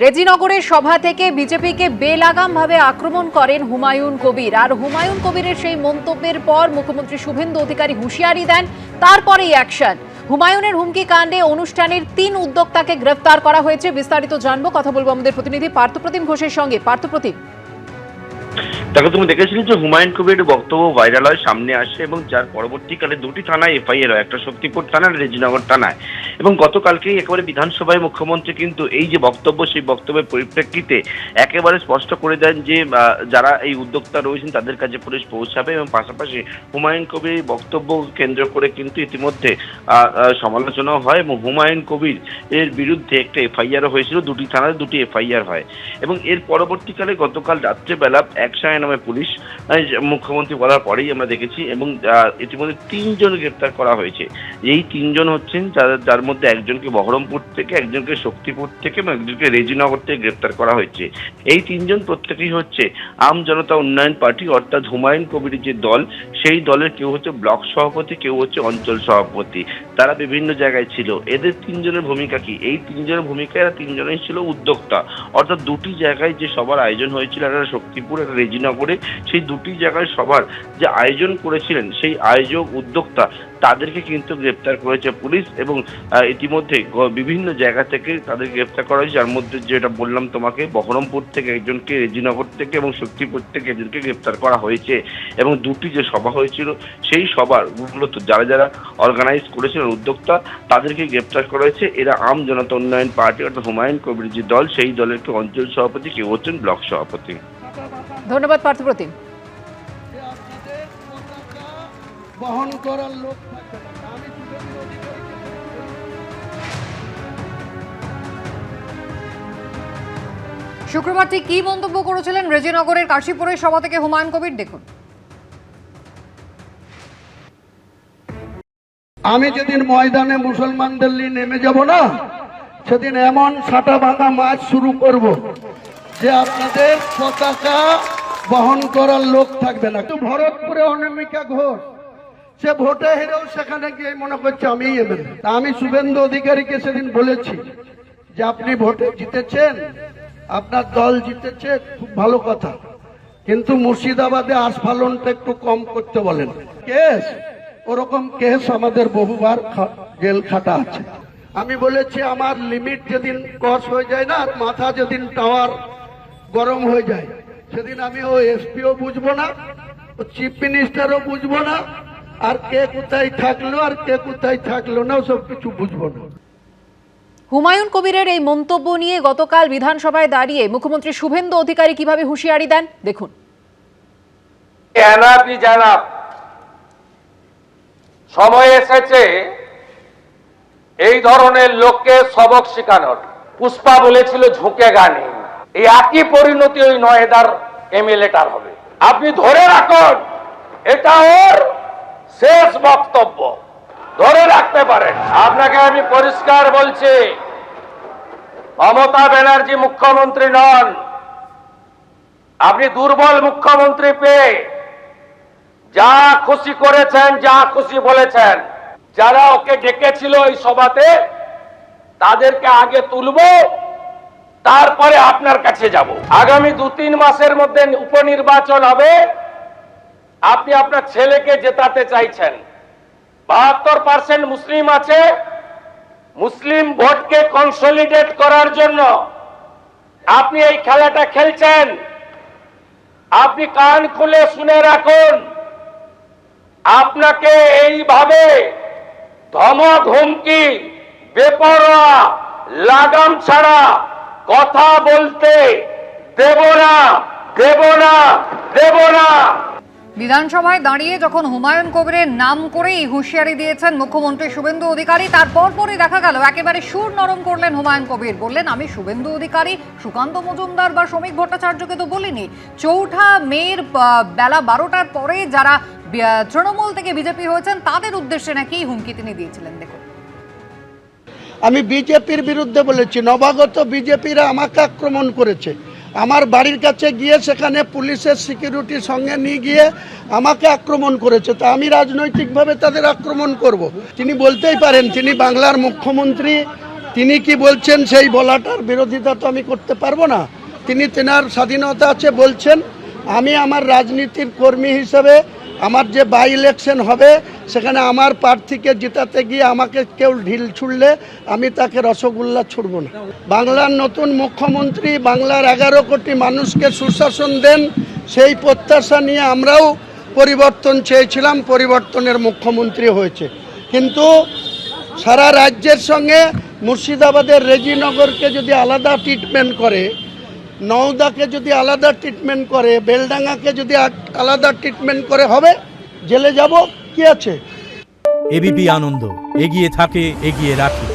রেজিনগরের সভা থেকে বিজেপিকে বেলাগামভাবে আক্রমণ করেন হুমায়ুন কবির। আর হুমায়ুন কবিরের সেই মন্তব্যের পর মুখ্যমন্ত্রী শুভেন্দু অধিকারী হুঁশিয়ারি দেন, তারপরেই অ্যাকশন। হুমায়ুনের হুমকি কাণ্ডে অনুষ্ঠানের 3 উদ্যোক্তাকে গ্রেফতার করা হয়েছে। বিস্তারিত জানবো, কথা বলবো আমাদের প্রতিনিধি পার্থপ্রতিম ঘোষের সঙ্গে। পার্থপ্রতিম, দেখো, তুমি দেখেছিলে যে হুমায়ুন কবিরের বক্তব্য ভাইরাল হয়, সামনে আসে এবং যার পরবর্তীকালে 2টি থানায় এফআইআর হয়, একটা শক্তিপুর থানা আর রেজিনগর থানায়। এবং গতকালকেই একেবারে বিধানসভায় মুখ্যমন্ত্রী কিন্তু এই যে বক্তব্য, সেই বক্তব্যের পরিপ্রেক্ষিতে একেবারে স্পষ্ট করে দেন যে যারা এই উদ্যোক্তা রয়েছেন তাদের কাছে পুলিশ পৌঁছাবে। এবং পাশাপাশি হুমায়ুন কবির বক্তব্য কেন্দ্র করে কিন্তু ইতিমধ্যে সমালোচনাও হয় এবং হুমায়ুন কবির এর বিরুদ্ধে একটা এফআইআরও হয়েছিল, 2টি থানায় 2টি এফআইআর হয়। এবং এর পরবর্তীকালে গতকাল রাত্রেবেলা অ্যাকশন নামে পুলিশ মুখ্যমন্ত্রী বলার পরেই আমরা দেখেছি এবং ইতিমধ্যে 3 জন গ্রেপ্তার করা হয়েছে। এই 3 জন হচ্ছেন যার মধ্যে একজনকে বহরমপুর থেকে, একজনকে শক্তিপুর থেকে এবং একজনকে রেজিনগর থেকে গ্রেপ্তার করা হয়েছে। এই 3 জন প্রত্যেকেই হচ্ছে আম জনতা উন্নয়ন পার্টি, অর্থাৎ হুমায়ুন কবিরের যে দল, সেই দলের কেউ হচ্ছে ব্লক সভাপতি, কেউ হচ্ছে অঞ্চল সভাপতি। তারা বিভিন্ন জায়গায় ছিল। এদের 3 জনের ভূমিকা কি? এই 3 জনের ভূমিকা, এরা 3 জনেই ছিল উদ্যোক্তা। অর্থাৎ 2টি জায়গায় যে সবার আয়োজন হয়েছিল, একটা শক্তিপুর, একটা রেজিনগরে, সেই 2টি জায়গায় সবার যে আয়োজন করেছিলেন সেই আয়োজক উদ্যোক্তা তাদেরকে কিন্তু গ্রেপ্তার করেছে পুলিশ। এবং ইতিমধ্যে বিভিন্ন জায়গা থেকে তাদের গ্রেপ্তার করা হয়েছে, যার মধ্যে যেটা বললাম তোমাকে, বহরমপুর থেকে একজনকে, রেজিনগর থেকে এবং শক্তিপুর থেকে একজনকে গ্রেপ্তার করা হয়েছে। এবং 2টি যে সভা হয়েছিল সেই সবার মূলত যারা যারা অর্গানাইজ করেছিলেন, উদ্যোক্তা, তাদেরকে গ্রেপ্তার করা হয়েছে। এরা আম জনতা উন্নয়ন পার্টি, অর্থাৎ হুমায়ুন কবির যে দল, সেই দলের কেউ অঞ্চল সভাপতি, কেউ হচ্ছেন ব্লক সভাপতি। ধন্যবাদ পার্থপ্রতিম। বহন করার লোক শুক্রবার ঠিক কি মন্তব্য করেছিলেন রেজিনগরের কাশীপুরের সভা থেকে হুমায়ুন কবির, দেখুন। আমি যেদিন ময়দানে মুসলমানদের নিয়ে নেমে যাব না, সেদিন এমন সাটা ভাঙা মাছ শুরু করব যে আপনাদের পতাকা বহন করার লোক থাকবে না। ভরতপুরে অনামিকা ঘোষ, সে ভোটে হেরেও সেখানে গিয়ে মনে করছে আমিই এমএলএ। আমি শুভেন্দু অধিকারীকে সেদিন বলেছি যে আপনি ভোটে জিতেছেন, আপনার দল জিতেছে, খুব ভালো কথা, কিন্তু মুর্শিদাবাদে আস্ফালনটা একটু কম করতে বলেন। কেস ওরকম কেস আমাদের বহুবার জেল খাটা আছে। আমি বলেছি আমার লিমিট যেদিন ক্রস হয়ে যায় না, আর মাথা যেদিন টাওয়ার গরম হয়ে যায়, সেদিন আমি ও এসপিও বুঝবো না, ও চিফ মিনিস্টারও বুঝবো না, আর কে কোথায় থাকলো আর কে কোথায় থাকলো না সব কিছু বুঝবো না। হুমায়ুন কবিরের এই মন্তব্য নিয়ে গতকাল বিধানসভায় দাঁড়িয়ে মুখ্যমন্ত্রী শুভেন্দু অধিকারী কিভাবে হুঁশিয়ারি দেন, দেখুন। সময় এসেছে এই ধরনের লোককে সবক শেখানোর। পুষ্পা বলেছিল ঝুঁকে গানে, এই একই পরিণতি ওই নয়দার এমএলএটার হবে। আপনি ধরে রাখুন, এটা ওর শেষ বক্তব্য, ধরে রাখতে পারেন। আপনাকে আমি পরিষ্কার বলছি, মমতা ব্যানার্জি মুখ্যমন্ত্রী নন। আপনি দুর্বল মুখ্যমন্ত্রী পেয়ে যা খুশি করেছেন, যা খুশি বলেছেন। যারা ওকে ডেকেছিল এই সভাতে তাদেরকে আগে তুলব, তারপরে আপনার কাছে যাব। আগামী 2-3 মাসের মধ্যে উপনির্বাচন হবে। আপনি আপনার ছেলেকে জেতাতে চাইছেন। 72% মুসলিম আছে। মুসলিম ভোটকে কনসলিডেট করার জন্য আপনি এই খেলাটা খেলছেন। আপনি কান খুলে শুনে রাখুন, আপনাকে এইভাবে ধমক, হুমকি, বেপরোয়া, লাগাম ছাড়া কথা বলতে দেব না, দেব না, দেব না। বিধানসভায় দাঁড়িয়ে যখন হুমায়ুন কবিরের নাম করেই হুঁশিয়ারি দিয়েছেন মুখ্যমন্ত্রী শুভেন্দু অধিকারী, তারপর পরই দেখা গেল একেবারে সুর নরম করলেন হুমায়ুন কবির। বললেন, আমি শুভেন্দু অধিকারী, সুকান্ত মজুমদার বা শ্রমিক ভট্টাচার্যকে তো বলিনি। 4 মের বেলা 12টার পরে যারা তৃণমূল থেকে বিজেপি হয়েছেন তাদের উদ্দেশ্যে নাকি হুমকি তিনি দিয়েছিলেন, দেখুন। আমি বিজেপির বিরুদ্ধে বলেছি, নবাগত বিজেপিরা আমাকে আক্রমণ করেছে। আমার বাড়ির কাছে গিয়ে সেখানে পুলিশের সিকিউরিটির সঙ্গে নিয়ে গিয়ে আমাকে আক্রমণ করেছে। তা আমি রাজনৈতিকভাবে তাদের আক্রমণ করব? তিনি বলতেই পারেন তিনি বাংলার মুখ্যমন্ত্রী, তিনি কি বলছেন সেই বলাটার বিরোধিতা তো আমি করতে পারবো না। তিনি তেনার স্বাধীনতা আছে বলছেন। আমি আমার রাজনীতির কর্মী হিসেবে আমার যে বাই ইলেকশন হবে সেখানে আমার প্রার্থীকে জেতাতে গিয়ে আমাকে কেউ ঢিল ছুড়লে আমি তাকে রসগোল্লা ছুড়ব না। বাংলার নতুন মুখ্যমন্ত্রী বাংলার 11 কোটি মানুষকে সুশাসন দেন, সেই প্রত্যাশা নিয়ে আমরাও পরিবর্তন চেয়েছিলাম, পরিবর্তনের মুখ্যমন্ত্রী হয়েছে। কিন্তু সারা রাজ্যের সঙ্গে মুর্শিদাবাদের রেজিনগরকে যদি আলাদা ট্রিটমেন্ট করে, নওদাকে যদি আলাদা ট্রিটমেন্ট করে, বেলডাঙ্গাকে যদি আলাদা ট্রিটমেন্ট করে হবে, জেলে যাব কি আছে। এবিপি আনন্দ, এগিয়ে থাকে, এগিয়ে রাখে।